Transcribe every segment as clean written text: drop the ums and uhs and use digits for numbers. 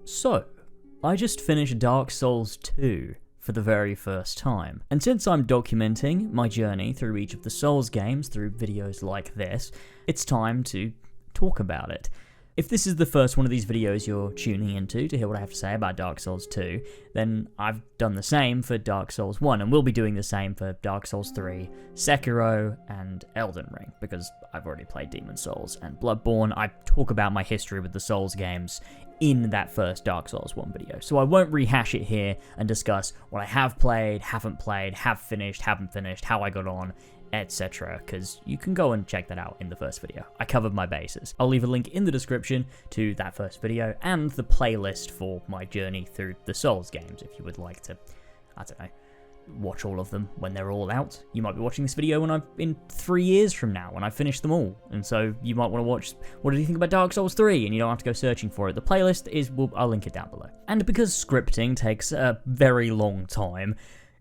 So, I just finished Dark Souls 2 for the very first time, and since I'm documenting my journey through each of the Souls games through videos like this, it's time to talk about it. If this is the first one of these videos you're tuning into to hear what I have to say about Dark Souls 2, then I've done the same for Dark Souls 1, and we'll be doing the same for Dark Souls 3, Sekiro, and Elden Ring, because I've already played Demon's Souls and Bloodborne. I talk about my history with the Souls games in that first Dark Souls 1 video, so I won't rehash it here and discuss what I have played, haven't played, have finished, haven't finished, how I got on, etc., because you can go and check that out in the first video. I covered my bases. I'll leave a link in the description to that first video and the playlist for my journey through the Souls games if you would like to, I don't know, watch all of them when they're all out. You might be watching this video when in 3 years from now when I've finished them all, and so you might want to watch what did you think about Dark Souls 3, and you don't have to go searching for it. The playlist is, I'll link it down below. And because scripting takes a very long time,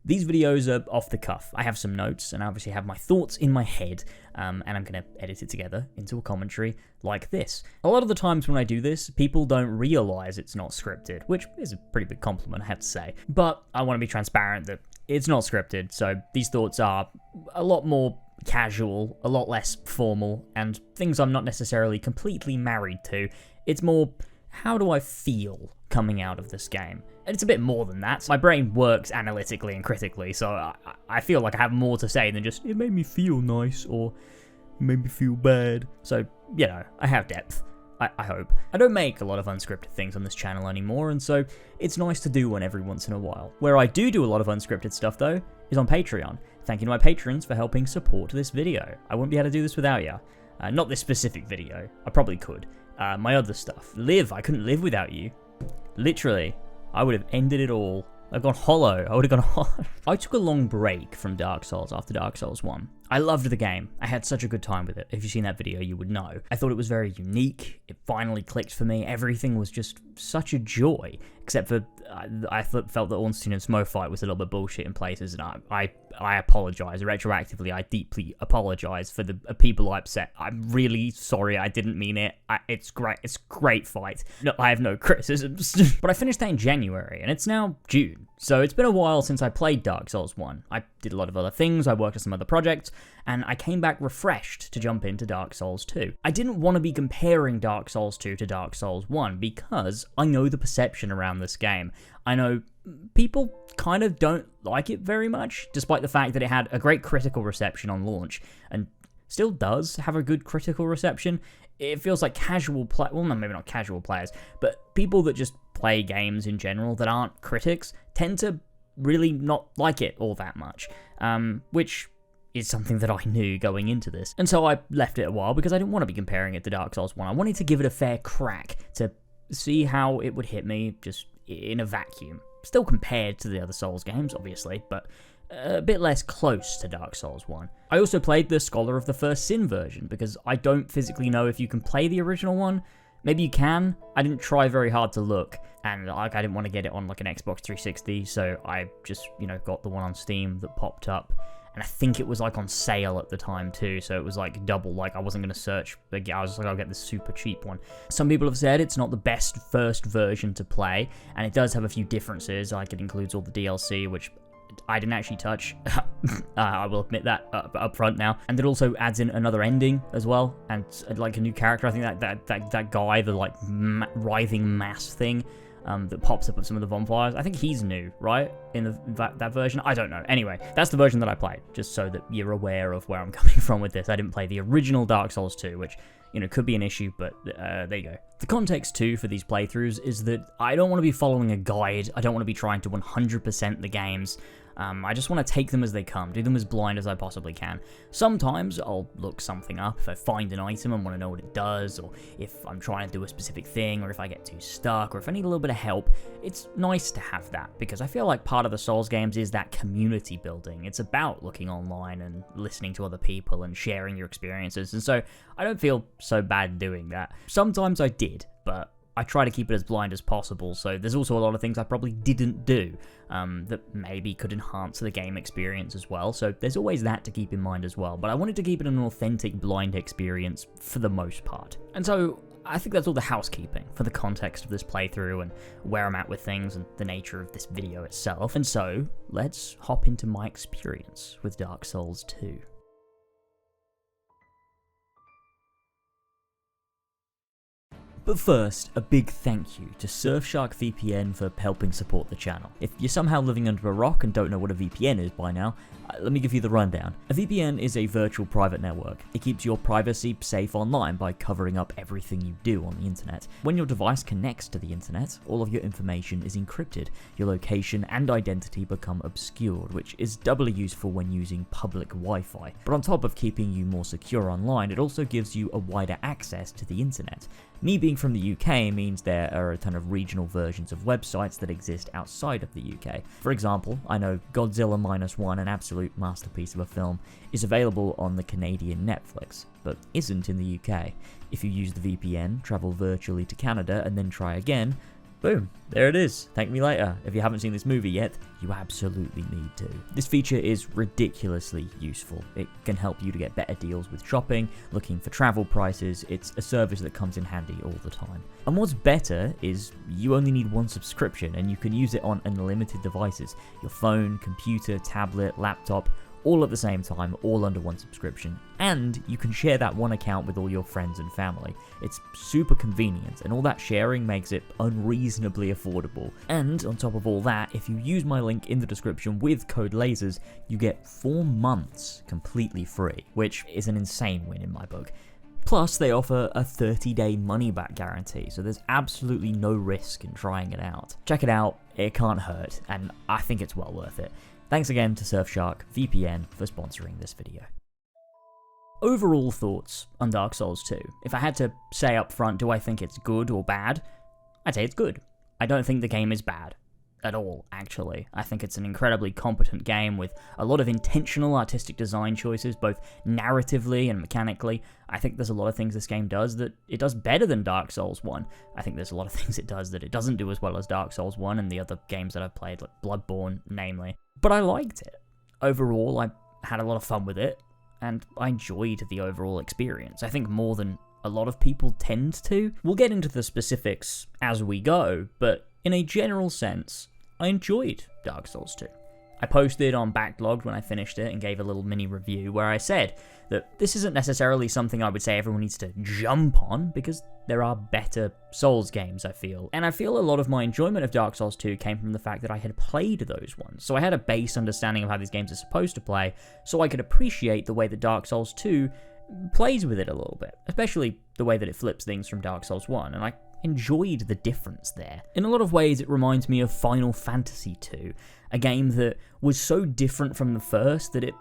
these videos are off the cuff. I have some notes, and I obviously have my thoughts in my head, and I'm going to edit it together into a commentary like this. A lot of the times when I do this, people don't realize it's not scripted, which is a pretty big compliment, I have to say. But I want to be transparent that it's not scripted, so these thoughts are a lot more casual, a lot less formal, and things I'm not necessarily completely married to. It's more, how do I feel coming out of this game? And it's a bit more than that. My brain works analytically and critically, so I feel like I have more to say than just, it made me feel nice, or it made me feel bad. So, you know, I have depth, I hope. I don't make a lot of unscripted things on this channel anymore, and so it's nice to do one every once in a while. Where I do a lot of unscripted stuff, though, is on Patreon. Thank you to my patrons for helping support this video. I wouldn't be able to do this without you. Not this specific video. I probably could. My other stuff. I couldn't live without you. Literally. I would have ended it all. I've gone hollow. I would have gone hollow. I took a long break from Dark Souls after Dark Souls 1. I loved the game. I had such a good time with it. If you've seen that video, you would know. I thought it was very unique. It finally clicked for me. Everything was just such a joy. Except for, I felt that Ornstein and Smo fight was a little bit bullshit in places, and I apologize. Retroactively, I deeply apologize for the people I upset. I'm really sorry. I didn't mean it. It's great. It's a great fight. No, I have no criticisms. But I finished that in January, and it's now June. So it's been a while since I played Dark Souls 1. I did a lot of other things, I worked on some other projects, and I came back refreshed to jump into Dark Souls 2. I didn't want to be comparing Dark Souls 2 to Dark Souls 1 because I know the perception around this game. I know people kind of don't like it very much, despite the fact that it had a great critical reception on launch, and still does have a good critical reception. It feels like well, no, maybe not casual players, but people that just play games in general that aren't critics tend to really not like it all that much, which is something that I knew going into this. And so I left it a while because I didn't want to be comparing it to Dark Souls 1. I wanted to give it a fair crack to see how it would hit me just in a vacuum. Still compared to the other Souls games, obviously, but a bit less close to Dark Souls 1. I also played the Scholar of the First Sin version because I don't physically know if you can play the original one. Maybe you can. I didn't try very hard to look, and I didn't want to get it on like an Xbox 360, so I just, got the one on Steam that popped up, and I think it was like on sale at the time too, so it was like double, like I wasn't going to search, but I was just like, I'll get the super cheap one. Some people have said it's not the best first version to play, and it does have a few differences, like it includes all the DLC, which I didn't actually touch. I will admit that up front now. And it also adds in another ending as well, and like a new character. I think that guy, the like writhing mass thing that pops up at some of the bonfires, I think he's new, right? In that version? I don't know. Anyway, that's the version that I played, just so that you're aware of where I'm coming from with this. I didn't play the original Dark Souls 2, which, could be an issue, but there you go. The context, too, for these playthroughs is that I don't want to be following a guide. I don't want to be trying to 100% the games. I just want to take them as they come, do them as blind as I possibly can. Sometimes I'll look something up if I find an item and want to know what it does, or if I'm trying to do a specific thing, or if I get too stuck, or if I need a little bit of help. It's nice to have that, because I feel like part of the Souls games is that community building. It's about looking online and listening to other people and sharing your experiences, and so I don't feel so bad doing that. Sometimes I did, but I try to keep it as blind as possible, so there's also a lot of things I probably didn't do that maybe could enhance the game experience as well, so there's always that to keep in mind as well, but I wanted to keep it an authentic blind experience for the most part. And so I think that's all the housekeeping for the context of this playthrough and where I'm at with things and the nature of this video itself. And so, let's hop into my experience with Dark Souls 2. But first, a big thank you to Surfshark VPN for helping support the channel. If you're somehow living under a rock and don't know what a VPN is by now, let me give you the rundown. A VPN is a virtual private network. It keeps your privacy safe online by covering up everything you do on the internet. When your device connects to the internet, all of your information is encrypted. Your location and identity become obscured, which is doubly useful when using public Wi-Fi. But on top of keeping you more secure online, it also gives you a wider access to the internet. Me being from the UK means there are a ton of regional versions of websites that exist outside of the UK. For example, I know Godzilla Minus One, an absolute masterpiece of a film, is available on the Canadian Netflix, but isn't in the UK. If you use the VPN, travel virtually to Canada, and then try again, boom, there it is. Thank me later. If you haven't seen this movie yet, you absolutely need to. This feature is ridiculously useful. It can help you to get better deals with shopping, looking for travel prices. It's a service that comes in handy all the time. And what's better is you only need one subscription and you can use it on unlimited devices. Your phone, computer, tablet, laptop, all at the same time, all under one subscription. And you can share that one account with all your friends and family. It's super convenient, and all that sharing makes it unreasonably affordable. And on top of all that, if you use my link in the description with code LazerzZ, you get 4 months completely free, which is an insane win in my book. Plus, they offer a 30-day money-back guarantee, so there's absolutely no risk in trying it out. Check it out, it can't hurt, and I think it's well worth it. Thanks again to Surfshark VPN for sponsoring this video. Overall thoughts on Dark Souls 2. If I had to say up front, do I think it's good or bad? I'd say it's good. I don't think the game is bad. At all, actually. I think it's an incredibly competent game with a lot of intentional artistic design choices, both narratively and mechanically. I think there's a lot of things this game does that it does better than Dark Souls 1. I think there's a lot of things it does that it doesn't do as well as Dark Souls 1 and the other games that I've played, like Bloodborne, namely. But I liked it. Overall, I had a lot of fun with it, and I enjoyed the overall experience. I think more than a lot of people tend to. We'll get into the specifics as we go, but in a general sense, I enjoyed Dark Souls 2. I posted on Backlogged when I finished it and gave a little mini review where I said that this isn't necessarily something I would say everyone needs to jump on, because there are better Souls games, I feel. And I feel a lot of my enjoyment of Dark Souls 2 came from the fact that I had played those ones. So I had a base understanding of how these games are supposed to play, so I could appreciate the way that Dark Souls 2 plays with it a little bit, especially the way that it flips things from Dark Souls 1, and I enjoyed the difference there. In a lot of ways, it reminds me of Final Fantasy 2, a game that was so different from the first that it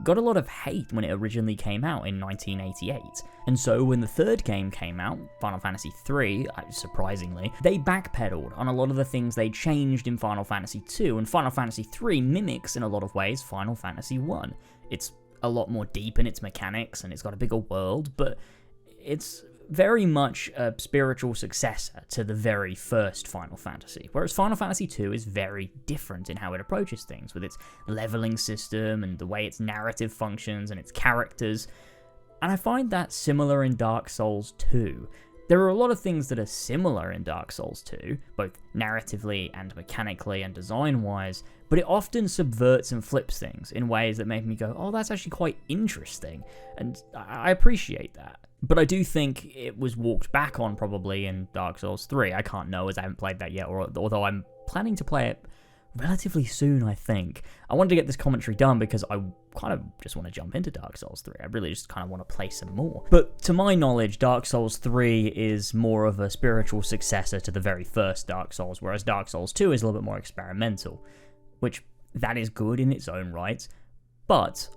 got a lot of hate when it originally came out in 1988. And so when the third game came out, Final Fantasy 3, surprisingly, they backpedaled on a lot of the things they changed in Final Fantasy 2, and Final Fantasy 3 mimics, in a lot of ways, Final Fantasy 1. It's a lot more deep in its mechanics, and it's got a bigger world, but it's very much a spiritual successor to the very first Final Fantasy, whereas Final Fantasy 2 is very different in how it approaches things, with its leveling system and the way its narrative functions and its characters, and I find that similar in Dark Souls 2. There are a lot of things that are similar in Dark Souls 2, both narratively and mechanically and design-wise, but it often subverts and flips things in ways that make me go, oh, that's actually quite interesting, and I appreciate that. But I do think it was walked back on probably in Dark Souls 3. I can't know as I haven't played that yet, although I'm planning to play it relatively soon, I think. I wanted to get this commentary done because I kind of just want to jump into Dark Souls 3. I really just kind of want to play some more. But to my knowledge, Dark Souls 3 is more of a spiritual successor to the very first Dark Souls, whereas Dark Souls 2 is a little bit more experimental, which that is good in its own right, but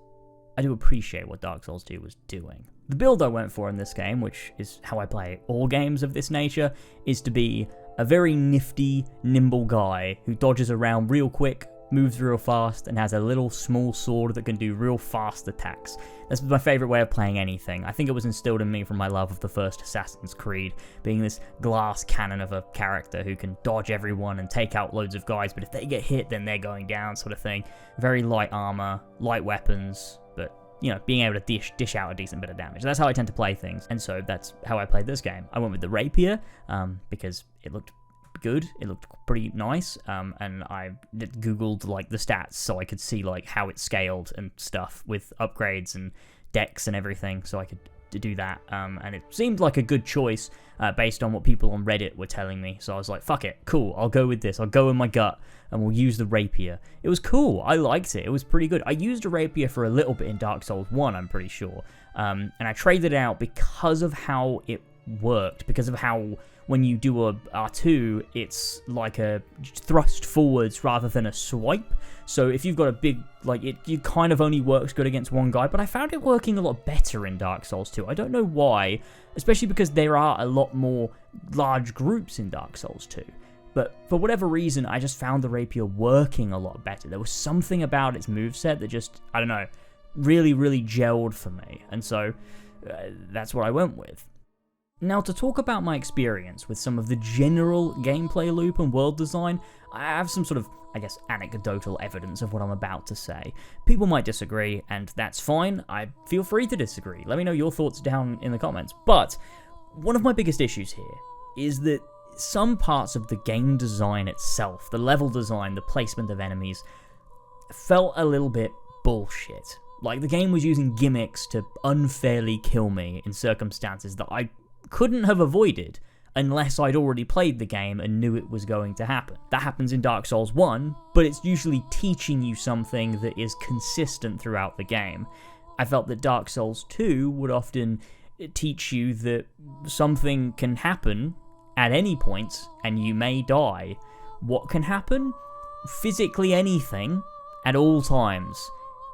I do appreciate what Dark Souls 2 was doing. The build I went for in this game, which is how I play all games of this nature, is to be a very nifty, nimble guy who dodges around real quick, moves real fast, and has a little small sword that can do real fast attacks. That's my favourite way of playing anything. I think it was instilled in me from my love of the first Assassin's Creed, being this glass cannon of a character who can dodge everyone and take out loads of guys, but if they get hit, then they're going down, sort of thing. Very light armour, light weapons, but being able to dish out a decent bit of damage. That's how I tend to play things, and so that's how I played this game. I went with the rapier because it looked good, it looked pretty nice, and I googled like the stats so I could see like how it scaled and stuff with upgrades and decks and everything, so I could do that, and it seemed like a good choice based on what people on Reddit were telling me. So I was like, fuck it, cool, I'll go with this, I'll go with my gut, and we'll use the rapier. It was cool, I liked it, it was pretty good. I used a rapier for a little bit in Dark Souls 1, I'm pretty sure, and I traded it out because of how it worked, because of how when you do a R2, it's like a thrust forwards rather than a swipe. So if you've got a big, like, it kind of only works good against one guy, but I found it working a lot better in Dark Souls 2. I don't know why, especially because there are a lot more large groups in Dark Souls 2. But for whatever reason, I just found the rapier working a lot better. There was something about its moveset that just, I don't know, really, really gelled for me. And so that's what I went with. Now, to talk about my experience with some of the general gameplay loop and world design, I have some sort of, I guess, anecdotal evidence of what I'm about to say. People might disagree, and that's fine. Feel free to disagree. Let me know your thoughts down in the comments. But one of my biggest issues here is that some parts of the game design itself, the level design, the placement of enemies, felt a little bit bullshit. Like, the game was using gimmicks to unfairly kill me in circumstances that I couldn't have avoided unless I'd already played the game and knew it was going to happen. That happens in Dark Souls 1, but it's usually teaching you something that is consistent throughout the game. I felt that Dark Souls 2 would often teach you that something can happen at any point and you may die. What can happen? Physically anything at all times.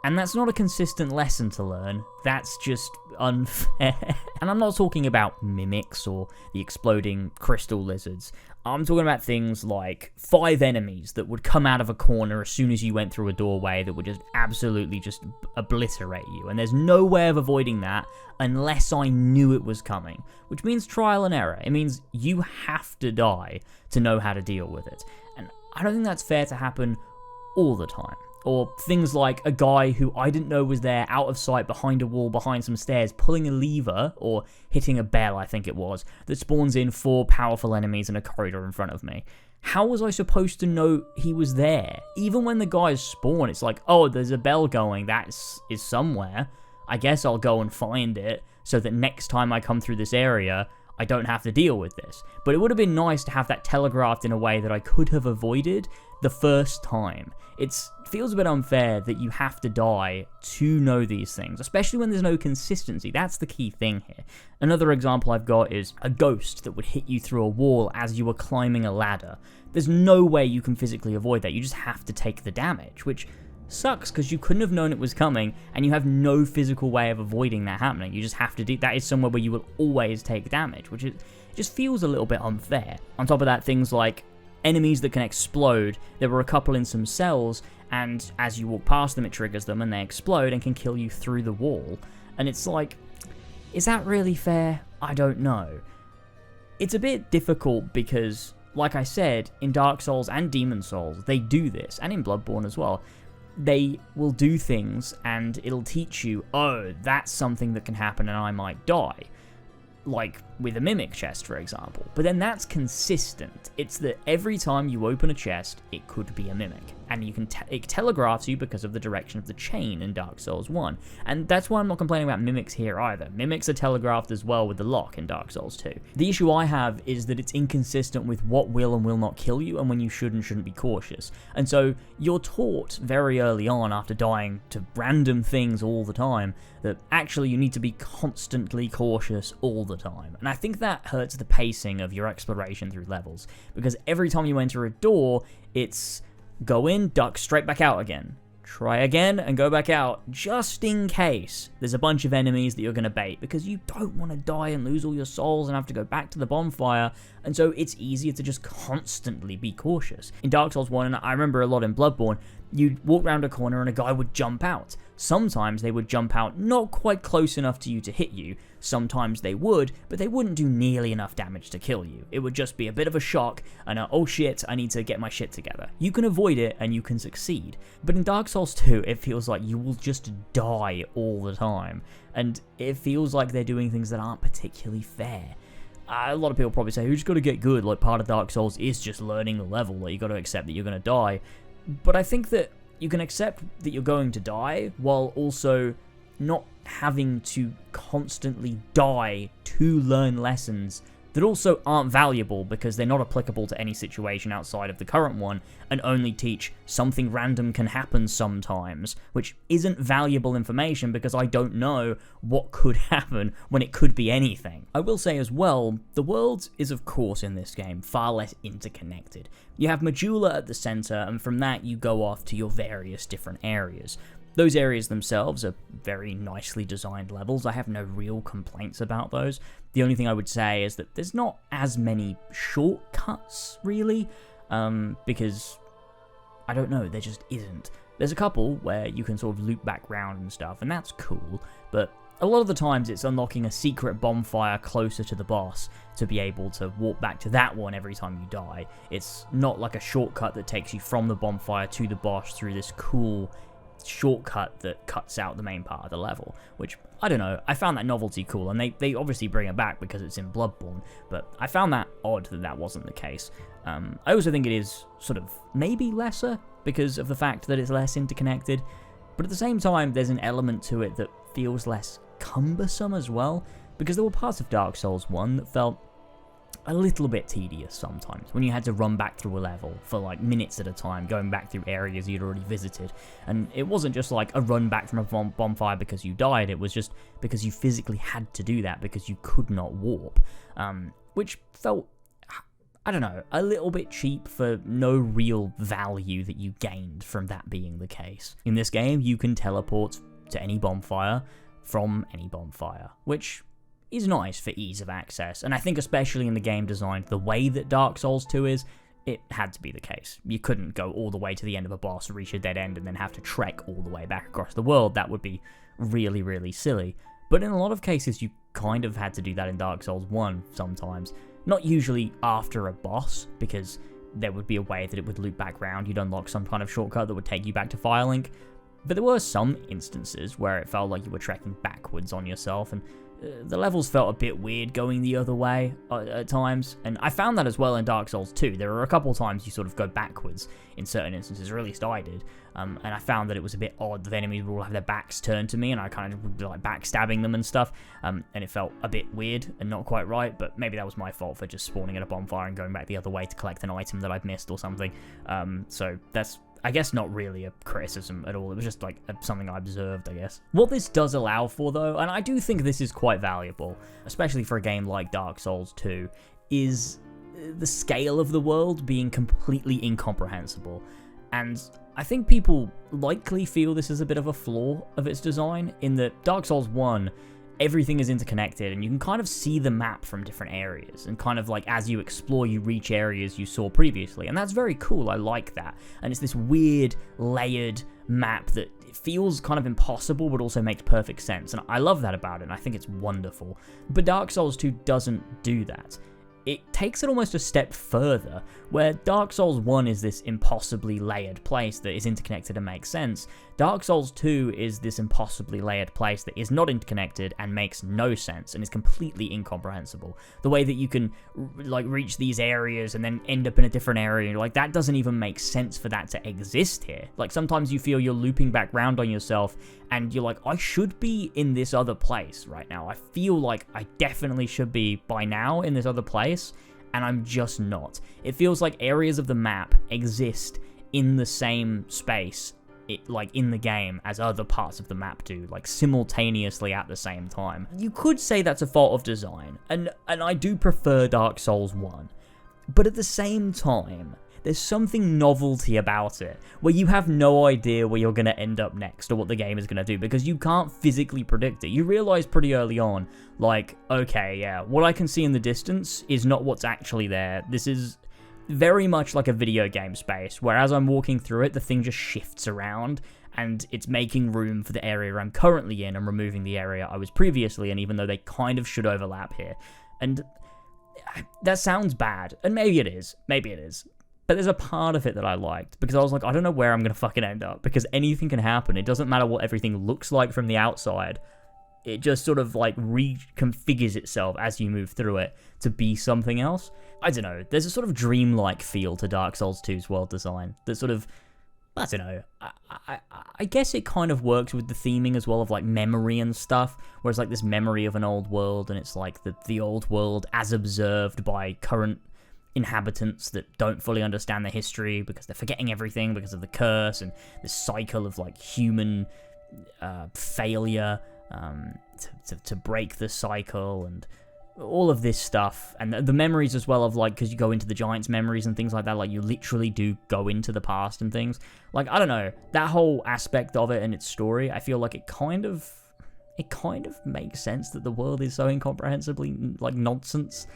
And that's not a consistent lesson to learn, that's just unfair. And I'm not talking about mimics or the exploding crystal lizards. I'm talking about things like 5 enemies that would come out of a corner as soon as you went through a doorway that would just absolutely just obliterate you. And there's no way of avoiding that unless I knew it was coming, which means trial and error. It means you have to die to know how to deal with it. And I don't think that's fair to happen all the time. Or things like a guy who I didn't know was there, out of sight, behind a wall, behind some stairs, pulling a lever, or hitting a bell, I think it was, that spawns in 4 powerful enemies in a corridor in front of me. How was I supposed to know he was there? Even when the guys spawn, it's like, oh, there's a bell going, that is somewhere. I guess I'll go and find it, so that next time I come through this area, I don't have to deal with this. But it would have been nice to have that telegraphed in a way that I could have avoided the first time. It feels a bit unfair that you have to die to know these things, especially when there's no consistency. That's the key thing here. Another example I've got is a ghost that would hit you through a wall as you were climbing a ladder. There's no way you can physically avoid that. You just have to take the damage, which sucks because you couldn't have known it was coming and you have no physical way of avoiding that happening. You just have to do that. Is somewhere where you will always take damage, which just feels a little bit unfair. On top of that, things like enemies that can explode. There were a couple in some cells, and as you walk past them, it triggers them and they explode and can kill you through the wall. And it's like, is that really fair? I don't know. It's a bit difficult because, like I said, in Dark Souls and Demon Souls, they do this, and in Bloodborne as well. They will do things and it'll teach you, oh, that's something that can happen and I might die. Like with a mimic chest, for example. But then that's consistent. It's that every time you open a chest, it could be a mimic. And you can it telegraphs you because of the direction of the chain in Dark Souls 1. And that's why I'm not complaining about mimics here either. Mimics are telegraphed as well with the lock in Dark Souls 2. The issue I have is that it's inconsistent with what will and will not kill you and when you should and shouldn't be cautious. And so you're taught very early on, after dying to random things all the time, that actually you need to be constantly cautious all the time. And I think that hurts the pacing of your exploration through levels, because every time you enter a door, it's go in, duck, straight back out again. Try again and go back out, just in case there's a bunch of enemies that you're going to bait, because you don't want to die and lose all your souls and have to go back to the bonfire, and so it's easier to just constantly be cautious. In Dark Souls 1, and I remember a lot in Bloodborne, you'd walk around a corner and a guy would jump out. Sometimes they would jump out not quite close enough to you to hit you, sometimes they would, but they wouldn't do nearly enough damage to kill you. It would just be a bit of a shock, and oh shit, I need to get my shit together. You can avoid it, and you can succeed. But in Dark Souls 2, it feels like you will just die all the time, and it feels like they're doing things that aren't particularly fair. A lot of people probably say, you just gotta get good, like part of Dark Souls is just learning the level, like you gotta accept that you're gonna die. But I think that you can accept that you're going to die, while also not having to constantly die to learn lessons that also aren't valuable because they're not applicable to any situation outside of the current one, and only teach something random can happen sometimes, which isn't valuable information because I don't know what could happen when it could be anything. I will say as well, the world is of course in this game far less interconnected. You have Majula at the center, and from that you go off to your various different areas. Those areas themselves are very nicely designed levels. I have no real complaints about those. The only thing I would say is that there's not as many shortcuts, really, because, I don't know, there just isn't. There's a couple where you can sort of loop back round and stuff, and that's cool, but a lot of the times it's unlocking a secret bonfire closer to the boss to be able to walk back to that one every time you die. It's not like a shortcut that takes you from the bonfire to the boss through this cool shortcut that cuts out the main part of the level, which, I don't know, I found that novelty cool, and they obviously bring it back because it's in Bloodborne, but I found that odd that that wasn't the case. I also think it is sort of maybe lesser because of the fact that it's less interconnected, but at the same time there's an element to it that feels less cumbersome as well, because there were parts of Dark Souls 1 that felt a little bit tedious sometimes, when you had to run back through a level for like minutes at a time, going back through areas you'd already visited, and it wasn't just like a run back from a bonfire because you died, it was just because you physically had to do that because you could not warp, which felt, I don't know, a little bit cheap for no real value that you gained from that being the case. In this game, you can teleport to any bonfire from any bonfire, which is nice for ease of access, and I think especially in the game designed the way that Dark Souls 2 is, it had to be the case. You couldn't go all the way to the end of a boss, reach a dead end, and then have to trek all the way back across the world. That would be really, really silly. But in a lot of cases, you kind of had to do that in Dark Souls 1 sometimes. Not usually after a boss, because there would be a way that it would loop back round, you'd unlock some kind of shortcut that would take you back to Firelink. But there were some instances where it felt like you were trekking backwards on yourself, and the levels felt a bit weird going the other way at times, and I found that as well in Dark Souls 2. There were a couple times you sort of go backwards in certain instances, or at least I did, and I found that it was a bit odd that the enemies would all have their backs turned to me, and I kind of would be like backstabbing them and stuff, and it felt a bit weird and not quite right, but maybe that was my fault for just spawning at a bonfire and going back the other way to collect an item that I'd missed or something, so that's, I guess, not really a criticism at all. It was just like something I observed, I guess. What this does allow for, though, and I do think this is quite valuable, especially for a game like Dark Souls 2, is the scale of the world being completely incomprehensible. And I think people likely feel this is a bit of a flaw of its design, in that Dark Souls 1, everything is interconnected, and you can kind of see the map from different areas, and kind of like as you explore you reach areas you saw previously, and that's very cool. I like that, and it's this weird layered map that feels kind of impossible but also makes perfect sense, and I love that about it, and I think it's wonderful. But Dark Souls 2 doesn't do that. It takes it almost a step further, where Dark Souls 1 is this impossibly layered place that is interconnected and makes sense. Dark Souls 2 is this impossibly layered place that is not interconnected and makes no sense and is completely incomprehensible. The way that you can like reach these areas and then end up in a different area, like that doesn't even make sense for that to exist here. Like sometimes you feel you're looping back round on yourself and you're like, I should be in this other place right now. I feel like I definitely should be by now in this other place, and I'm just not. It feels like areas of the map exist in the same space, like in the game, as other parts of the map do, like simultaneously at the same time. You could say that's a fault of design, and I do prefer Dark Souls 1, but at the same time, there's something novelty about it, where you have no idea where you're going to end up next or what the game is going to do, because you can't physically predict it. You realize pretty early on, like, okay, yeah, what I can see in the distance is not what's actually there. This is very much like a video game space, where as I'm walking through it, the thing just shifts around, and it's making room for the area I'm currently in and removing the area I was previously in, even though they kind of should overlap here. And that sounds bad, and maybe it is, but there's a part of it that I liked, because I was like, I don't know where I'm going to fucking end up, because anything can happen. It doesn't matter what everything looks like from the outside. It just sort of like reconfigures itself as you move through it to be something else. I don't know. There's a sort of dreamlike feel to Dark Souls 2's world design that sort of, I don't know. I guess it kind of works with the theming as well of like memory and stuff, whereas like this memory of an old world, and it's like the old world as observed by current inhabitants that don't fully understand the history because they're forgetting everything because of the curse and this cycle of like human failure to break the cycle and all of this stuff, and the memories as well of like, because you go into the giants' memories and things like that, like you literally do go into the past and things. Like, I don't know, that whole aspect of it and its story, I feel like it kind of makes sense that the world is so incomprehensibly like nonsense.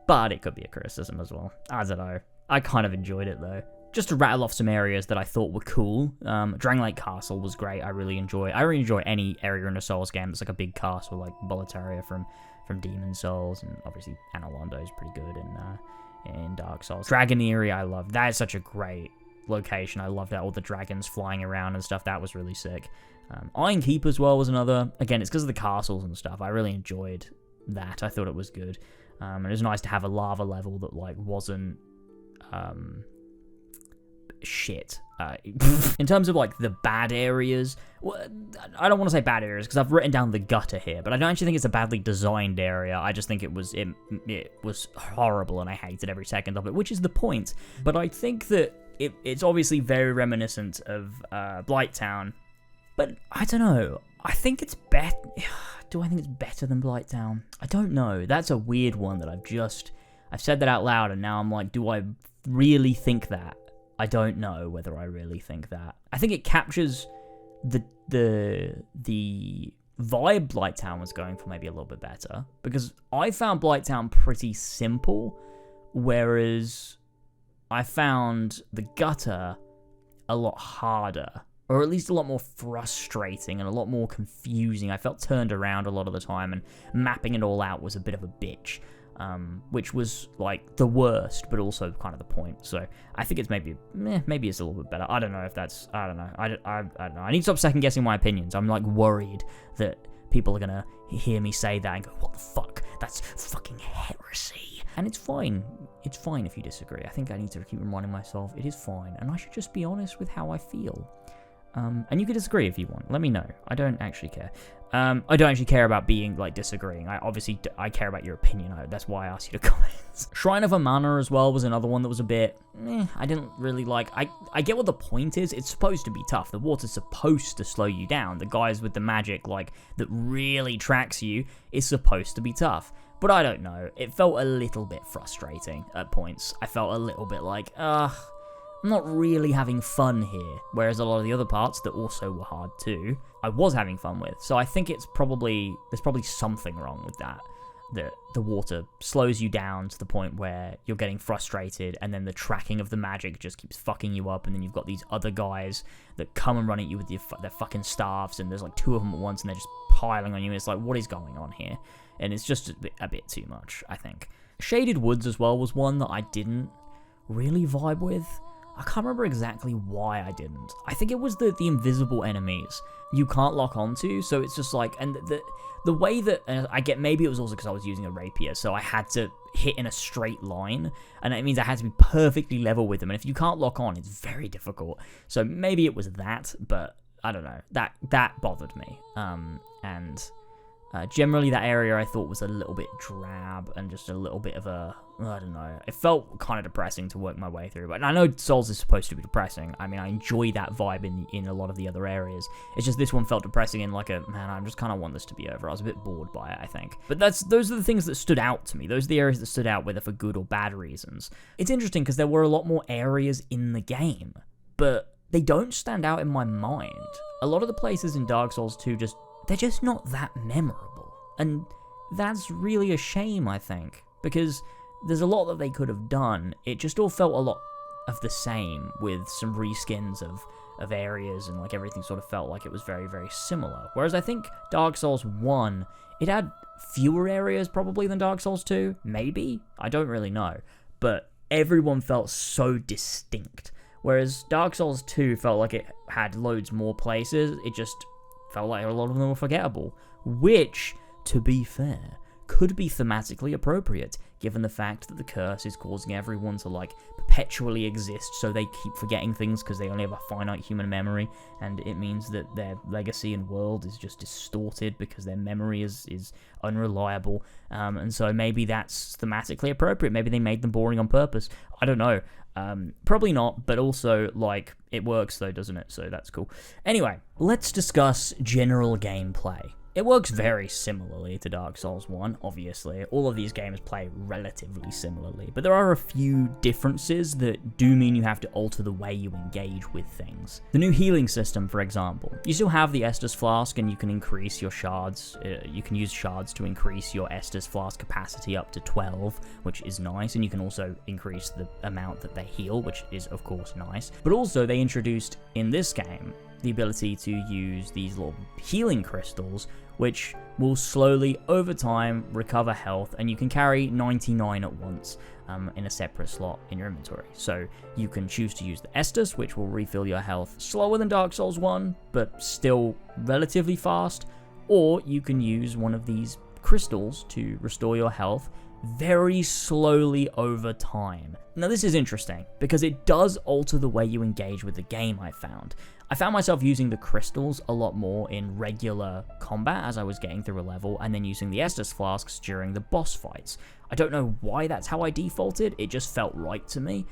But it could be a criticism as well. I don't know. I kind of enjoyed it though. Just to rattle off some areas that I thought were cool. Drangleic Castle was great. I really enjoy any area in a Souls game that's like a big castle, like Boletaria from Demon Souls, and obviously Analondo is pretty good in Dark Souls. Dragonery, I love. That is such a great location. I love that, all the dragons flying around and stuff. That was really sick. Iron Keep as well was another. Again, it's because of the castles and stuff. I really enjoyed that. I thought it was good. And it was nice to have a lava level that like wasn't shit. In terms of like the bad areas, well, I don't want to say bad areas because I've written down the gutter here, but I don't actually think it's a badly designed area. I just think it was horrible and I hated every second of it, which is the point. But I think that it's obviously very reminiscent of Blighttown, but I don't know. I think it's better. Do I think it's better than Blighttown? I don't know. That's a weird one that I've said that out loud, and now I'm like, do I really think that? I don't know whether I really think that. I think it captures the vibe Blighttown was going for maybe a little bit better, because I found Blighttown pretty simple, whereas I found the gutter a lot harder, or at least a lot more frustrating and a lot more confusing. I felt turned around a lot of the time, and mapping it all out was a bit of a bitch. Which was like the worst, but also kind of the point. So I think it's maybe it's a little bit better. I don't know if that's, I don't know. I don't know. I need to stop second guessing my opinions. I'm like worried that people are gonna hear me say that and go, what the fuck? That's fucking heresy. And it's fine. It's fine if you disagree. I think I need to keep reminding myself it is fine, and I should just be honest with how I feel. And you can disagree if you want. Let me know. I don't actually care. I don't actually care about being, like, disagreeing. I care about your opinion. That's why I asked you to comment. Shrine of Amana as well was another one that was a bit, I didn't really like. I get what the point is. It's supposed to be tough. The water's supposed to slow you down. The guys with the magic, like, that really tracks you is supposed to be tough. But I don't know. It felt a little bit frustrating at points. I felt a little bit like, I'm not really having fun here, whereas a lot of the other parts that also were hard too, I was having fun with. So I think there's probably something wrong with that the water slows you down to the point where you're getting frustrated, and then the tracking of the magic just keeps fucking you up, and then you've got these other guys that come and run at you with their fucking staffs, and there's like two of them at once, and they're just piling on you, and it's like, what is going on here? And it's just a bit too much, I think. Shaded Woods as well was one that I didn't really vibe with. I can't remember exactly why I didn't. I think it was the invisible enemies you can't lock onto, so it's just like, and the way that, I get, maybe it was also because I was using a rapier, so I had to hit in a straight line, and it means I had to be perfectly level with them, and if you can't lock on, it's very difficult. So maybe it was that, but I don't know, that bothered me. Generally that area I thought was a little bit drab and just a little bit of a, I don't know, it felt kind of depressing to work my way through, but I know Souls is supposed to be depressing. I mean, I enjoy that vibe in a lot of the other areas. It's just this one felt depressing in like man, I just kind of want this to be over. I was a bit bored by it, I think. But those are the things that stood out to me. Those are the areas that stood out, whether for good or bad reasons. It's interesting because there were a lot more areas in the game, but they don't stand out in my mind. A lot of the places in Dark Souls 2 they're just not that memorable. And that's really a shame, I think, because there's a lot that they could have done. It just all felt a lot of the same, with some reskins of of areas, and like everything sort of felt like it was very, very similar. Whereas I think Dark Souls 1, it had fewer areas probably than Dark Souls 2, maybe? I don't really know. But everyone felt so distinct. Whereas Dark Souls 2 felt like it had loads more places, it just felt like a lot of them were forgettable. Which, to be fair, could be thematically appropriate, given the fact that the curse is causing everyone to, like, perpetually exist, so they keep forgetting things because they only have a finite human memory, and it means that their legacy and world is just distorted because their memory is unreliable, and so maybe that's thematically appropriate. Maybe they made them boring on purpose. I don't know. Probably not, but also, like, it works though, doesn't it? So that's cool. Anyway, let's discuss general gameplay. It works very similarly to Dark Souls 1, obviously. All of these games play relatively similarly, but there are a few differences that do mean you have to alter the way you engage with things. The new healing system, for example. You still have the Estus Flask, and you can increase your shards. You can use shards to increase your Estus Flask capacity up to 12, which is nice, and you can also increase the amount that they heal, which is, of course, nice. But also, they introduced, in this game, the ability to use these little healing crystals, which will slowly, over time, recover health, and you can carry 99 at once in a separate slot in your inventory. So you can choose to use the Estus, which will refill your health slower than Dark Souls 1, but still relatively fast, or you can use one of these crystals to restore your health very slowly over time. Now this is interesting, because it does alter the way you engage with the game, I found. I found myself using the crystals a lot more in regular combat as I was getting through a level, and then using the Estus Flasks during the boss fights. I don't know why that's how I defaulted, it just felt right to me,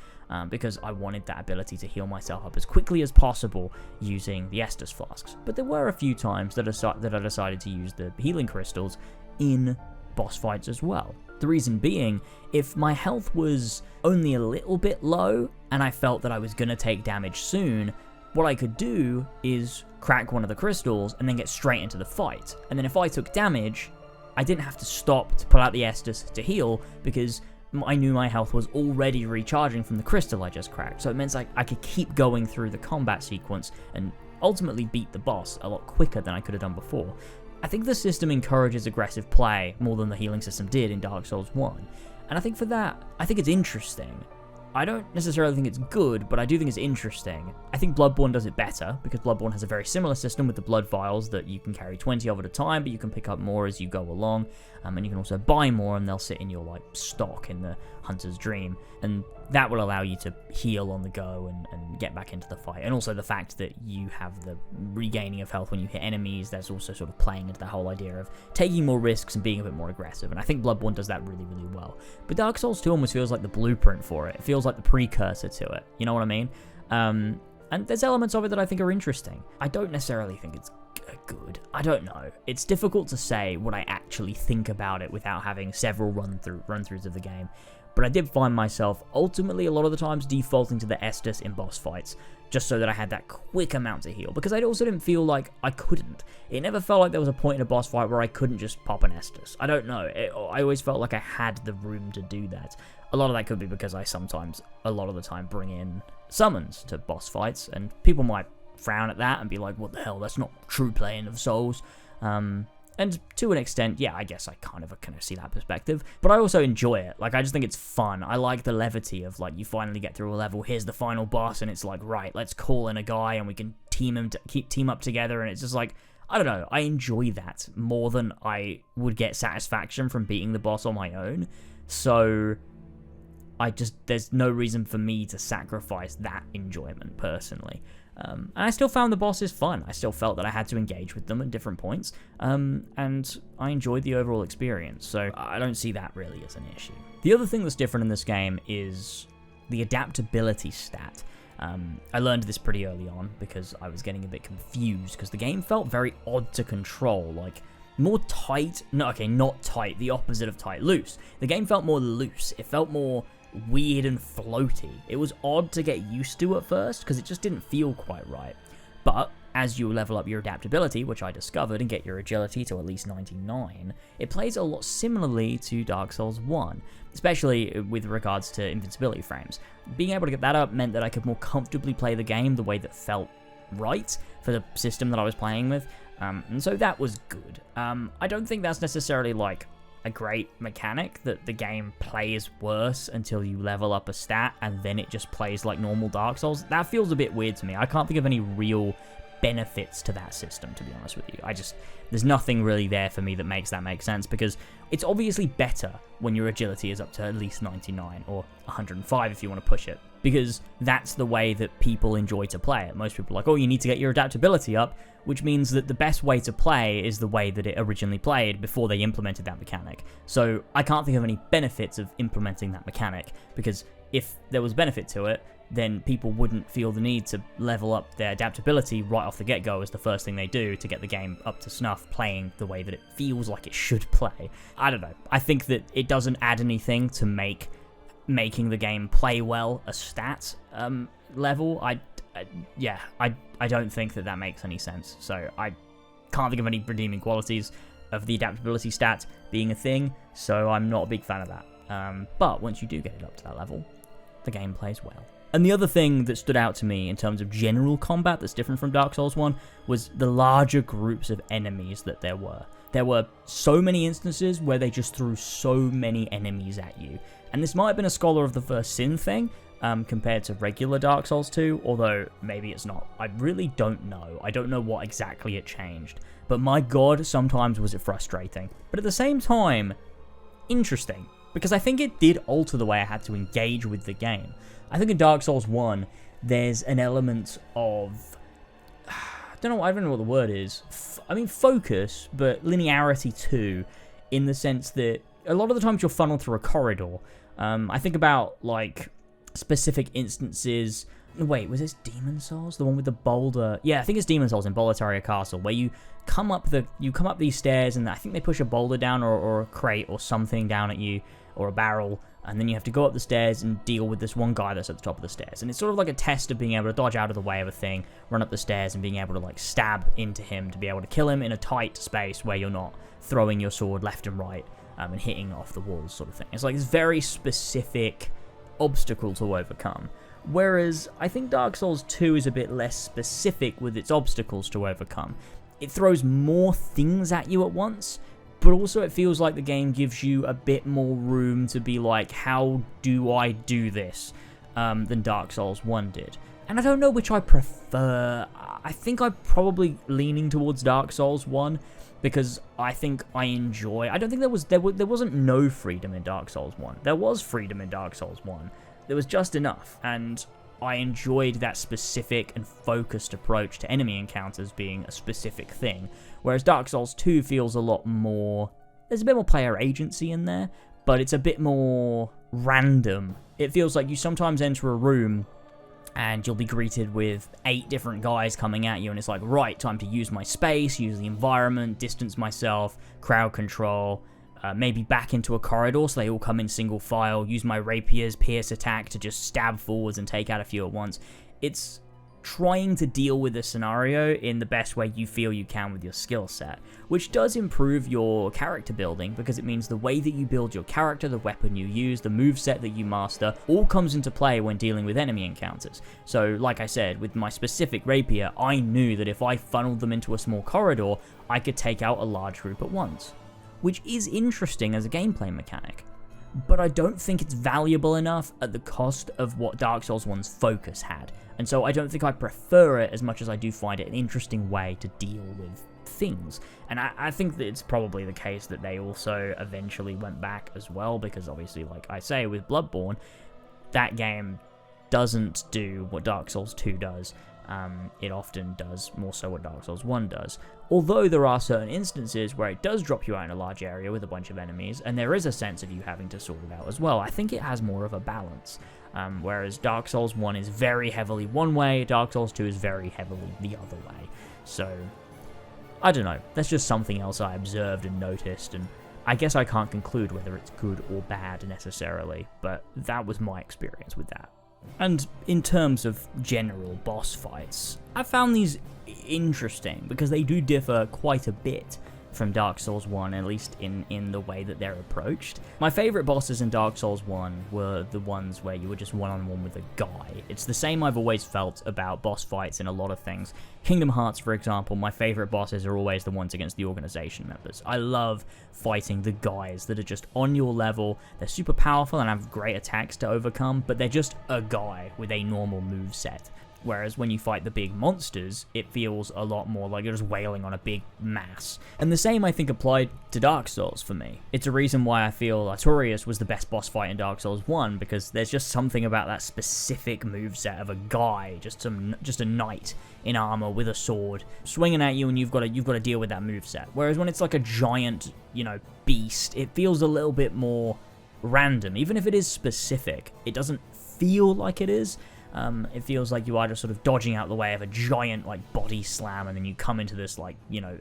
because I wanted that ability to heal myself up as quickly as possible using the Estus Flasks. But there were a few times that I decided to use the healing crystals in boss fights as well. The reason being, if my health was only a little bit low, and I felt that I was going to take damage soon, what I could do is crack one of the crystals and then get straight into the fight. And then if I took damage, I didn't have to stop to pull out the Estus to heal, because I knew my health was already recharging from the crystal I just cracked. So it meant like I could keep going through the combat sequence and ultimately beat the boss a lot quicker than I could have done before. I think the system encourages aggressive play more than the healing system did in Dark Souls 1. And I think for that, I think it's interesting. I don't necessarily think it's good, but I do think it's interesting. I think Bloodborne does it better, because Bloodborne has a very similar system with the blood vials that you can carry 20 of at a time, but you can pick up more as you go along, and you can also buy more, and they'll sit in your like stock in the Hunter's Dream, and that will allow you to heal on the go and get back into the fight. And also the fact that you have the regaining of health when you hit enemies, that's also sort of playing into the whole idea of taking more risks and being a bit more aggressive, and I think Bloodborne does that really, really well. But Dark Souls 2 almost feels like the blueprint for it. It feels like the precursor to it, you know what I mean? And there's elements of it that I think are interesting. I don't necessarily think it's good. I don't know. It's difficult to say what I actually think about it without having several run-throughs of the game. But I did find myself ultimately a lot of the times defaulting to the Estus in boss fights, just so that I had that quick amount to heal, because I also didn't feel like I couldn't. It never felt like there was a point in a boss fight where I couldn't just pop an Estus. I don't know. I always felt like I had the room to do that. A lot of that could be because I sometimes, a lot of the time, bring in summons to boss fights, and people might frown at that and be like, what the hell, that's not true playing of Souls. And to an extent, yeah, I guess I kind of see that perspective, but I also enjoy it. Like, I just think it's fun. I like the levity of, like, you finally get through a level, here's the final boss, and it's like, right, let's call in a guy, and we can team up together, and it's just like, I don't know, I enjoy that more than I would get satisfaction from beating the boss on my own, so there's no reason for me to sacrifice that enjoyment, personally. And I still found the bosses fun. I still felt that I had to engage with them at different points, and I enjoyed the overall experience, so I don't see that really as an issue. The other thing that's different in this game is the adaptability stat. I learned this pretty early on because I was getting a bit confused, because the game felt very odd to control, like more tight, not tight, the opposite of tight, loose. The game felt more loose, it felt more weird and floaty. It was odd to get used to at first, because it just didn't feel quite right. But as you level up your adaptability, which I discovered, and get your agility to at least 99, it plays a lot similarly to Dark Souls 1, especially with regards to invincibility frames. Being able to get that up meant that I could more comfortably play the game the way that felt right for the system that I was playing with, and so that was good. I don't think that's necessarily like a great mechanic, that the game plays worse until you level up a stat and then it just plays like normal Dark Souls. That feels a bit weird to me. I can't think of any real benefits to that system, to be honest with you. There's nothing really there for me that makes that make sense, because it's obviously better when your agility is up to at least 99 or 105 if you want to push it, because that's the way that people enjoy to play it. Most people are like, oh, you need to get your adaptability up, which means that the best way to play is the way that it originally played before they implemented that mechanic. So I can't think of any benefits of implementing that mechanic, because if there was benefit to it, then people wouldn't feel the need to level up their adaptability right off the get-go as the first thing they do to get the game up to snuff, playing the way that it feels like it should play. I don't know. I think that it doesn't add anything to making the game play well a stat level. I don't think that makes any sense. So I can't think of any redeeming qualities of the adaptability stat being a thing, so I'm not a big fan of that. But once you do get it up to that level, the game plays well. And the other thing that stood out to me in terms of general combat that's different from Dark Souls 1 was the larger groups of enemies that there were. There were so many instances where they just threw so many enemies at you. And this might have been a Scholar of the First Sin thing, compared to regular Dark Souls 2, although maybe it's not. I really don't know. I don't know what exactly it changed. But my god, sometimes was it frustrating. But at the same time, interesting, because I think it did alter the way I had to engage with the game. I think in Dark Souls 1, there's an element of, I don't know what the word is. Focus, but linearity too, in the sense that a lot of the times you're funneled through a corridor. I think about, like, specific instances. Wait, was this Demon Souls? The one with the boulder? Yeah, I think it's Demon Souls in Boletaria Castle, where you come up these stairs, and I think they push a boulder down or a crate or something down at you, or a barrel, and then you have to go up the stairs and deal with this one guy that's at the top of the stairs. And it's sort of like a test of being able to dodge out of the way of a thing, run up the stairs, and being able to, like, stab into him to be able to kill him in a tight space where you're not throwing your sword left and right and hitting off the walls, sort of thing. It's like this very specific obstacle to overcome. Whereas I think Dark Souls 2 is a bit less specific with its obstacles to overcome. It throws more things at you at once, but also it feels like the game gives you a bit more room to be like, how do I do this, than Dark Souls 1 did. And I don't know which I prefer. I think I'm probably leaning towards Dark Souls 1, because I think I enjoy... I don't think there wasn't no freedom in Dark Souls 1. There was freedom in Dark Souls 1. There was just enough, and I enjoyed that specific and focused approach to enemy encounters being a specific thing, whereas Dark Souls 2 feels a lot more... There's a bit more player agency in there, but it's a bit more random. It feels like you sometimes enter a room and you'll be greeted with 8 different guys coming at you, and it's like, right, time to use my space, use the environment, distance myself, crowd control, maybe back into a corridor so they all come in single file, use my rapier's pierce attack to just stab forwards and take out a few at once. It's trying to deal with the scenario in the best way you feel you can with your skill set, which does improve your character building, because it means the way that you build your character, the weapon you use, the moveset that you master, all comes into play when dealing with enemy encounters. So, like I said, with my specific rapier, I knew that if I funneled them into a small corridor, I could take out a large group at once, which is interesting as a gameplay mechanic. But I don't think it's valuable enough at the cost of what Dark Souls 1's focus had. And so I don't think I prefer it as much as I do find it an interesting way to deal with things. And I think that it's probably the case that they also eventually went back as well, because obviously, like I say, with Bloodborne, that game doesn't do what Dark Souls 2 does. It often does more so what Dark Souls 1 does. Although there are certain instances where it does drop you out in a large area with a bunch of enemies, and there is a sense of you having to sort it out as well. I think it has more of a balance. Whereas Dark Souls 1 is very heavily one way, Dark Souls 2 is very heavily the other way. So, I don't know. That's just something else I observed and noticed, and I guess I can't conclude whether it's good or bad necessarily, but that was my experience with that. And in terms of general boss fights, I found these interesting because they do differ quite a bit from Dark Souls 1, at least in the way that they're approached. My favorite bosses in Dark Souls 1 were the ones where you were just one-on-one with a guy. It's the same I've always felt about boss fights in a lot of things. Kingdom Hearts, for example, my favorite bosses are always the ones against the organization members. I love fighting the guys that are just on your level. They're super powerful and have great attacks to overcome, but they're just a guy with a normal moveset. Whereas when you fight the big monsters, it feels a lot more like you're just wailing on a big mass. And the same, I think, applied to Dark Souls for me. It's a reason why I feel Artorias was the best boss fight in Dark Souls 1, because there's just something about that specific moveset of a guy, just a knight in armor with a sword, swinging at you, and you've got to deal with that moveset. Whereas when it's like a giant, beast, it feels a little bit more random. Even if it is specific, it doesn't feel like it is. It feels like you are just sort of dodging out the way of a giant, body slam, and then you come into this,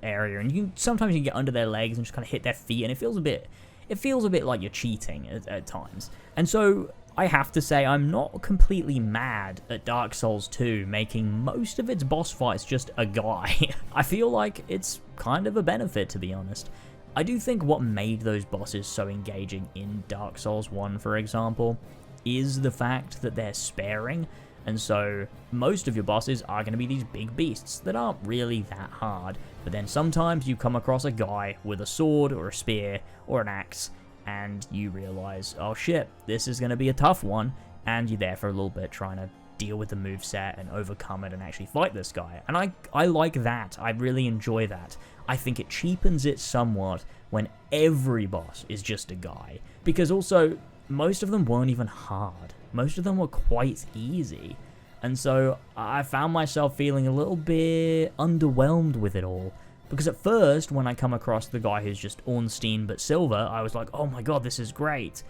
area, and sometimes you can get under their legs and just kind of hit their feet, and it feels a bit like you're cheating at times. And so, I have to say, I'm not completely mad at Dark Souls 2 making most of its boss fights just a guy. I feel like it's kind of a benefit, to be honest. I do think what made those bosses so engaging in Dark Souls 1, for example, is the fact that they're sparing, and so most of your bosses are going to be these big beasts that aren't really that hard, but then sometimes you come across a guy with a sword or a spear or an axe, and you realize, oh shit, this is going to be a tough one, and you're there for a little bit trying to deal with the moveset and overcome it and actually fight this guy. And I like that. I really enjoy that. I think it cheapens it somewhat when every boss is just a guy, because also most of them weren't even hard. Most of them were quite easy. And so I found myself feeling a little bit underwhelmed with it all. Because at first, when I come across the guy who's just Ornstein but silver, I was like, oh my god, this is great.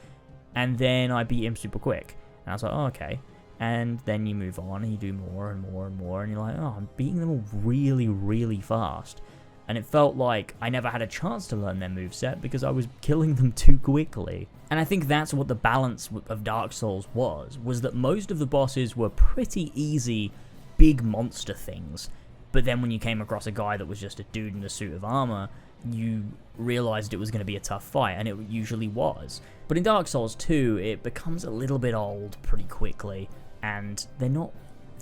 And then I beat him super quick. And I was like, oh, okay. And then you move on and you do more and more and more. And you're like, oh, I'm beating them all really, really fast. And it felt like I never had a chance to learn their moveset because I was killing them too quickly. And I think that's what the balance of Dark Souls was that most of the bosses were pretty easy, big monster things. But then when you came across a guy that was just a dude in a suit of armor, you realized it was going to be a tough fight, and it usually was. But in Dark Souls 2, it becomes a little bit old pretty quickly, and they're not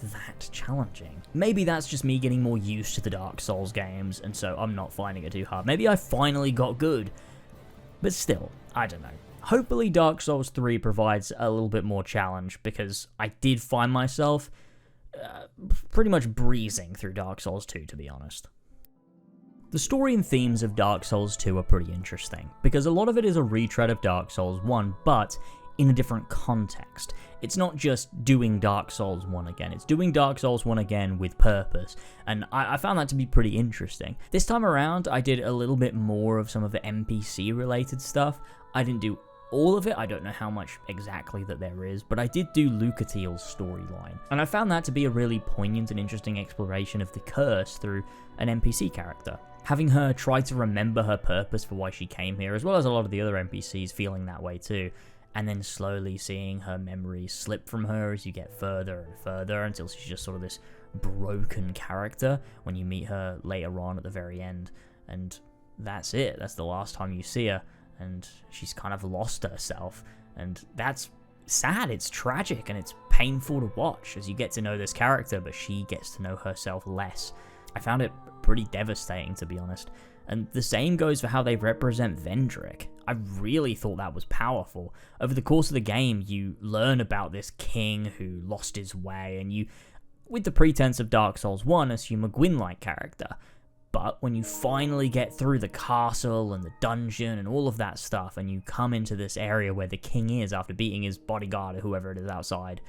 that challenging. Maybe that's just me getting more used to the Dark Souls games, and so I'm not finding it too hard. Maybe I finally got good. But still, I don't know. Hopefully Dark Souls 3 provides a little bit more challenge, because I did find myself pretty much breezing through Dark Souls 2, to be honest. The story and themes of Dark Souls 2 are pretty interesting, because a lot of it is a retread of Dark Souls 1, but in a different context. It's not just doing Dark Souls 1 again, it's doing Dark Souls 1 again with purpose, and I found that to be pretty interesting. This time around, I did a little bit more of some of the NPC-related stuff. I didn't do all of it, I don't know how much exactly that there is, but I did do Lucatiel's storyline, and I found that to be a really poignant and interesting exploration of the curse through an NPC character. Having her try to remember her purpose for why she came here, as well as a lot of the other NPCs feeling that way too, and then slowly seeing her memories slip from her as you get further and further until she's just sort of this broken character when you meet her later on at the very end. And that's it. That's the last time you see her, and she's kind of lost herself. And that's sad, it's tragic, and it's painful to watch as you get to know this character, but she gets to know herself less. I found it pretty devastating, to be honest. And the same goes for how they represent Vendrick. I really thought that was powerful. Over the course of the game, you learn about this king who lost his way, and you, with the pretense of Dark Souls 1, assume a Gwyn-like character. But when you finally get through the castle and the dungeon and all of that stuff, and you come into this area where the king is after beating his bodyguard or whoever it is outside,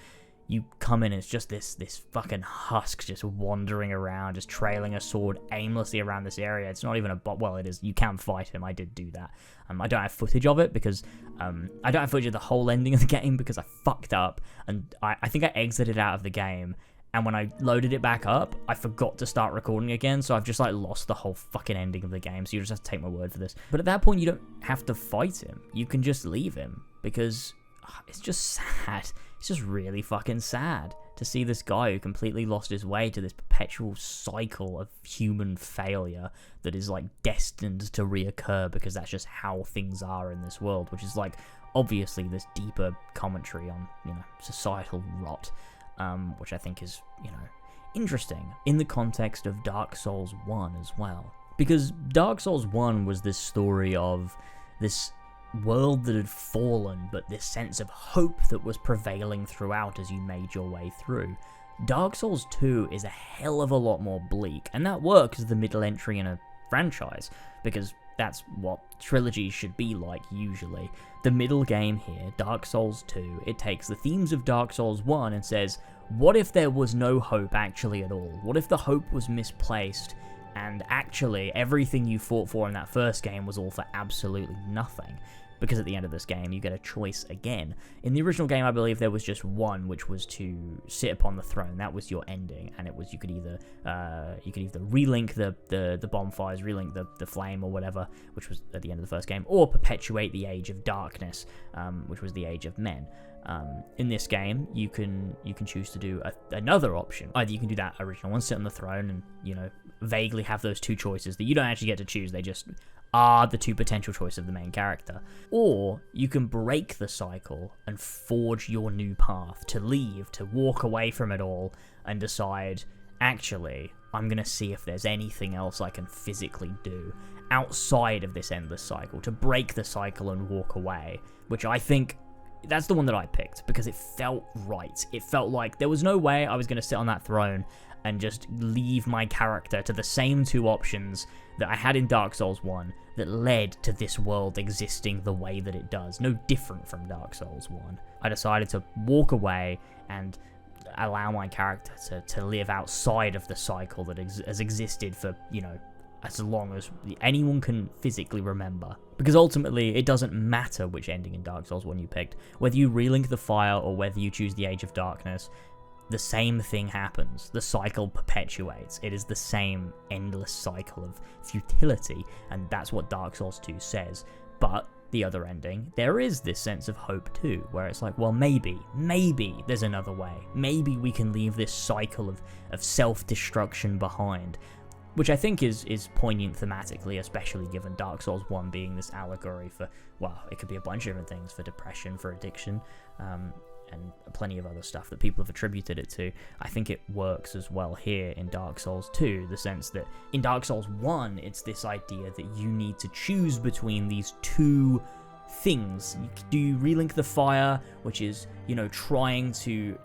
you come in and it's just this fucking husk just wandering around, just trailing a sword aimlessly around this area. It's not even a bot. Well, it is. You can fight him. I did do that. I don't have footage of it because I don't have footage of the whole ending of the game because I fucked up, and I think I exited out of the game. And when I loaded it back up, I forgot to start recording again, so I've just lost the whole fucking ending of the game, so you just have to take my word for this. But at that point, you don't have to fight him. You can just leave him, because it's just sad. It's just really fucking sad. to see this guy who completely lost his way to this perpetual cycle of human failure that is like destined to reoccur because that's just how things are in this world, which is like obviously this deeper commentary on, you know, societal rot, which I think is, you know, interesting in the context of Dark Souls 1 as well. Because Dark Souls 1 was this story of this world that had fallen, but this sense of hope that was prevailing throughout as you made your way through. Dark Souls 2 is a hell of a lot more bleak, and that works as the middle entry in a franchise, because that's what trilogies should be like usually. The middle game here, Dark Souls 2, it takes the themes of Dark Souls 1 and says, what if there was no hope actually at all? What if the hope was misplaced, and actually everything you fought for in that first game was all for absolutely nothing? Because at the end of this game, you get a choice again. In the original game, I believe there was just one, which was to sit upon the throne. That was your ending, and it was you could either relink the bonfires, relink the flame or whatever, which was at the end of the first game, or perpetuate the Age of Darkness, which was the Age of Men. In this game, you can choose to do another option. Either you can do that original one, sit on the throne, and, you know, vaguely have those two choices that you don't actually get to choose. They just are the two potential choices of the main character. Or you can break the cycle and forge your new path, to leave, to walk away from it all and decide, actually, I'm going to see if there's anything else I can physically do outside of this endless cycle, to break the cycle and walk away, which I think that's the one that I picked because it felt right. It felt like there was no way I was going to sit on that throne and just leave my character to the same two options that I had in Dark Souls 1 that led to this world existing the way that it does. No different from Dark Souls 1. I decided to walk away and allow my character to live outside of the cycle that has existed for, you know, as long as anyone can physically remember. Because ultimately, it doesn't matter which ending in Dark Souls 1 you picked. Whether you relink the fire or whether you choose the Age of Darkness, the same thing happens. The cycle perpetuates. It is the same endless cycle of futility, and that's what Dark Souls 2 says. But the other ending, there is this sense of hope too, where it's like, well, maybe there's another way. Maybe we can leave this cycle of self-destruction behind, which I think is poignant thematically, especially given Dark Souls 1 being this allegory for, well, it could be a bunch of different things, for depression, for addiction, and plenty of other stuff that people have attributed it to. I think it works as well here in Dark Souls 2, the sense that in Dark Souls 1, it's this idea that you need to choose between these two things. Do you relink the fire, which is, you know, trying to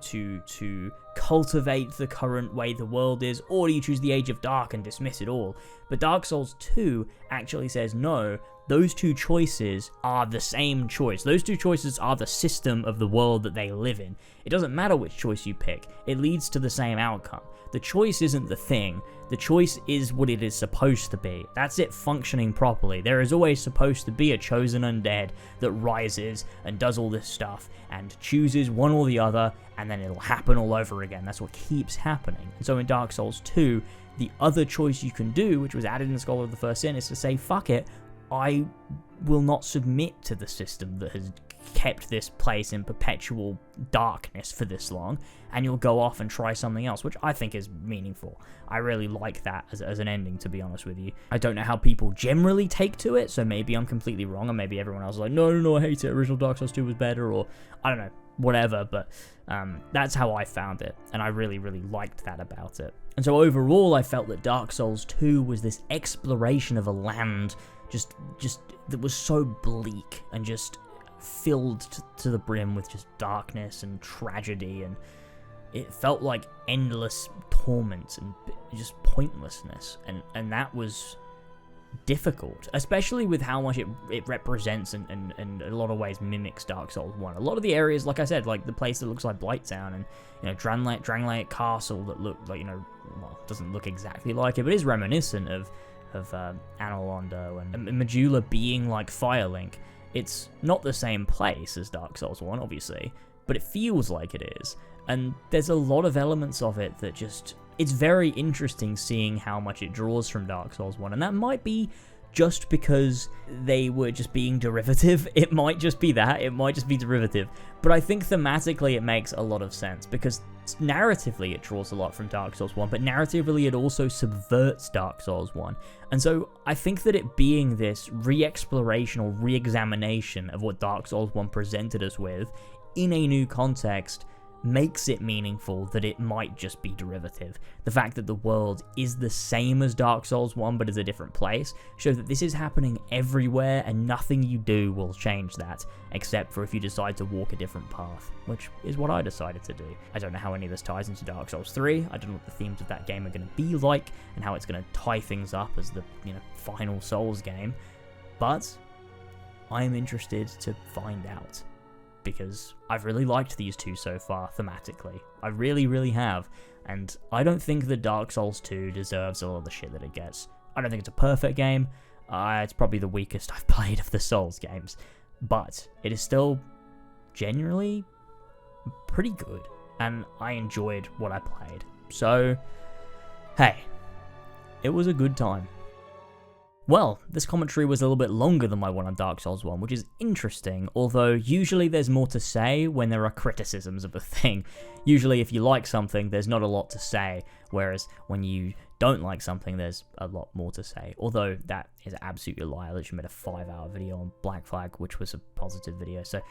cultivate the current way the world is, or do you choose the Age of Dark and dismiss it all? But Dark Souls 2 actually says no, those two choices are the same choice. Those two choices are the system of the world that they live in. It doesn't matter which choice you pick, it leads to the same outcome. The choice isn't the thing, the choice is what it is supposed to be. That's it functioning properly. There is always supposed to be a chosen undead that rises and does all this stuff and chooses one or the other, and then it'll happen all over again. That's what keeps happening. And so in Dark Souls 2, the other choice you can do, which was added in the Scholar of the First Sin, is to say, fuck it, I will not submit to the system that has kept this place in perpetual darkness for this long, and you'll go off and try something else, which I think is meaningful. I really like that as an ending, to be honest with you. I don't know how people generally take to it, so maybe I'm completely wrong, and maybe everyone else is like, no, I hate it, original Dark Souls 2 was better, or I don't know, whatever, but that's how I found it, and I really, really liked that about it. And so overall, I felt that Dark Souls 2 was this exploration of a land just that was so bleak and just filled to the brim with just darkness and tragedy, and it felt like endless torment and just pointlessness, and that was difficult, especially with how much it represents and in a lot of ways mimics Dark Souls 1. A lot of the areas, like I said, like the place that looks like Blighttown and, you know, Drangleic Castle that look like, you know, well, doesn't look exactly like it, but is reminiscent of Anor Londo and Majula being like Firelink. It's not the same place as Dark Souls 1, obviously, but it feels like it is. And there's a lot of elements of it that just, it's very interesting seeing how much it draws from Dark Souls 1, and that might be just because they were just being derivative. It might just be that, it might just be derivative. But I think thematically it makes a lot of sense, because narratively it draws a lot from Dark Souls 1, but narratively it also subverts Dark Souls 1. And so I think that it being this re-exploration or re-examination of what Dark Souls 1 presented us with in a new context makes it meaningful that it might just be derivative. The fact that the world is the same as Dark Souls 1 but is a different place shows that this is happening everywhere, and nothing you do will change that, except for if you decide to walk a different path, which is what I decided to do. I don't know how any of this ties into Dark Souls 3, I don't know what the themes of that game are going to be like, and how it's going to tie things up as the, final Souls game, but I am interested to find out, because I've really liked these two so far thematically. I really, really have. And I don't think that Dark Souls 2 deserves a lot of the shit that it gets. I don't think it's a perfect game. It's probably the weakest I've played of the Souls games. But it is still genuinely pretty good. And I enjoyed what I played. So, hey, it was a good time. Well, this commentary was a little bit longer than my one on Dark Souls 1, which is interesting, although usually there's more to say when there are criticisms of a thing. Usually if you like something, there's not a lot to say, whereas when you don't like something, there's a lot more to say. Although that is absolutely a lie. I literally made a 5-hour video on Black Flag, which was a positive video, so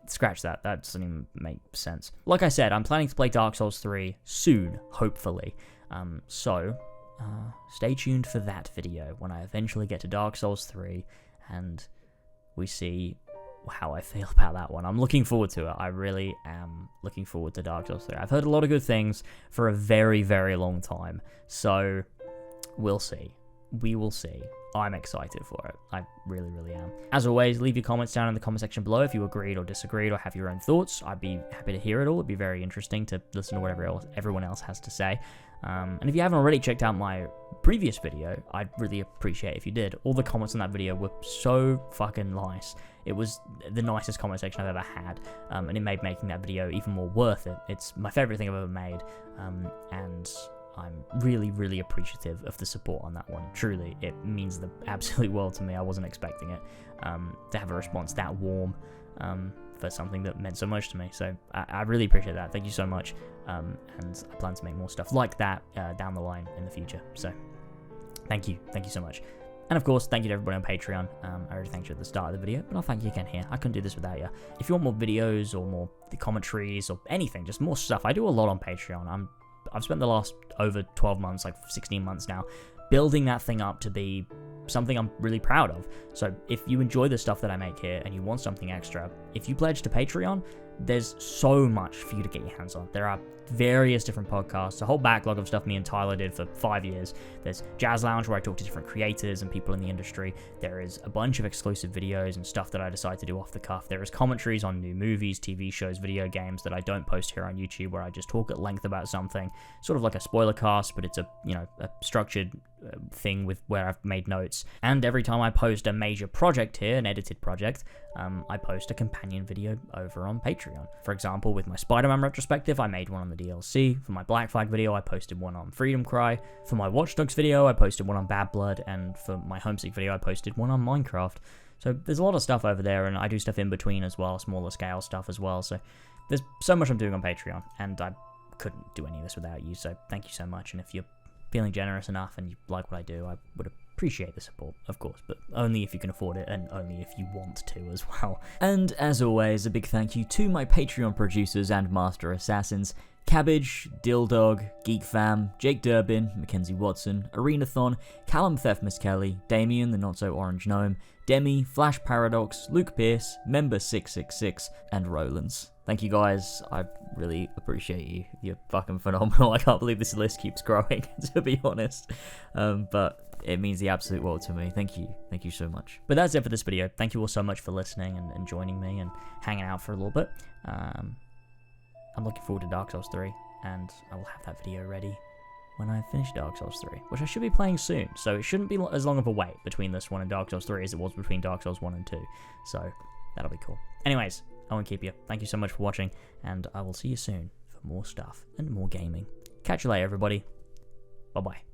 scratch that. That doesn't even make sense. Like I said, I'm planning to play Dark Souls 3 soon, hopefully. Stay tuned for that video when I eventually get to Dark Souls 3 and we see how I feel about that one. I'm looking forward to it. I really am looking forward to Dark Souls 3. I've heard a lot of good things for a very, very long time, so we'll see. We will see. I'm excited for it. I really, really am. As always, leave your comments down in the comment section below if you agreed or disagreed or have your own thoughts. I'd be happy to hear it all. It'd be very interesting to listen to whatever everyone else has to say. And if you haven't already checked out my previous video, I'd really appreciate if you did. All the comments in that video were so fucking nice. It was the nicest comment section I've ever had, and it made making that video even more worth it. It's my favorite thing I've ever made, and I'm really, really appreciative of the support on that one. Truly, it means the absolute world to me. I wasn't expecting it, to have a response that warm for something that meant so much to me. So I really appreciate that. Thank you so much. And I plan to make more stuff like that down the line in the future. So thank you so much. And of course, thank you to everybody on Patreon. I already thanked you at the start of the video, but I'll thank you again here. I couldn't do this without you. If you want more videos or more commentaries or anything, just more stuff, I do a lot on Patreon. I've spent the last over 12 months, like 16 months now, building that thing up to be something I'm really proud of. So if you enjoy the stuff that I make here and you want something extra, if you pledge to Patreon, there's so much for you to get your hands on. There are various different podcasts, a whole backlog of stuff me and Tyler did for 5 years. There's Jazz Lounge, where I talk to different creators and people in the industry. There is a bunch of exclusive videos and stuff that I decide to do off the cuff. There is commentaries on new movies, TV shows, video games that I don't post here on YouTube, where I just talk at length about something, sort of like a spoiler cast, but it's a structured thing with where I've made notes. And every time I post a major project here, an edited project, I post a companion video over on Patreon. For example, with my Spider-Man retrospective, I made one on the DLC. For my Black Flag video, I posted one on Freedom Cry. For my Watch Dogs video, I posted one on Bad Blood. And for my Homesick video, I posted one on Minecraft. So there's a lot of stuff over there, and I do stuff in between as well, smaller scale stuff as well. So there's so much I'm doing on Patreon, and I couldn't do any of this without you. So thank you so much. And if you're feeling generous enough and you like what I do, I would appreciate the support, of course, but only if you can afford it and only if you want to as well. And as always, a big thank you to my Patreon producers and master assassins: Cabbage, Dildog, Geek Fam, Jake Durbin, Mackenzie Watson, Arenathon, Callum Theft Miss Kelly, Damien the Not So Orange Gnome, Demi, Flash Paradox, Luke Pierce, Member 666, and Rolands. Thank you guys, I really appreciate you. You're fucking phenomenal. I can't believe this list keeps growing, to be honest. But it means the absolute world to me. Thank you so much. But that's it for this video. Thank you all so much for listening and joining me and hanging out for a little bit. I'm looking forward to Dark Souls 3, and I will have that video ready when I finish Dark Souls 3, which I should be playing soon, so it shouldn't be as long of a wait between this one and Dark Souls 3 as it was between Dark Souls 1 and 2, so that'll be cool. Anyways, I won't keep you. Thank you so much for watching, and I will see you soon for more stuff and more gaming. Catch you later, everybody. Bye-bye.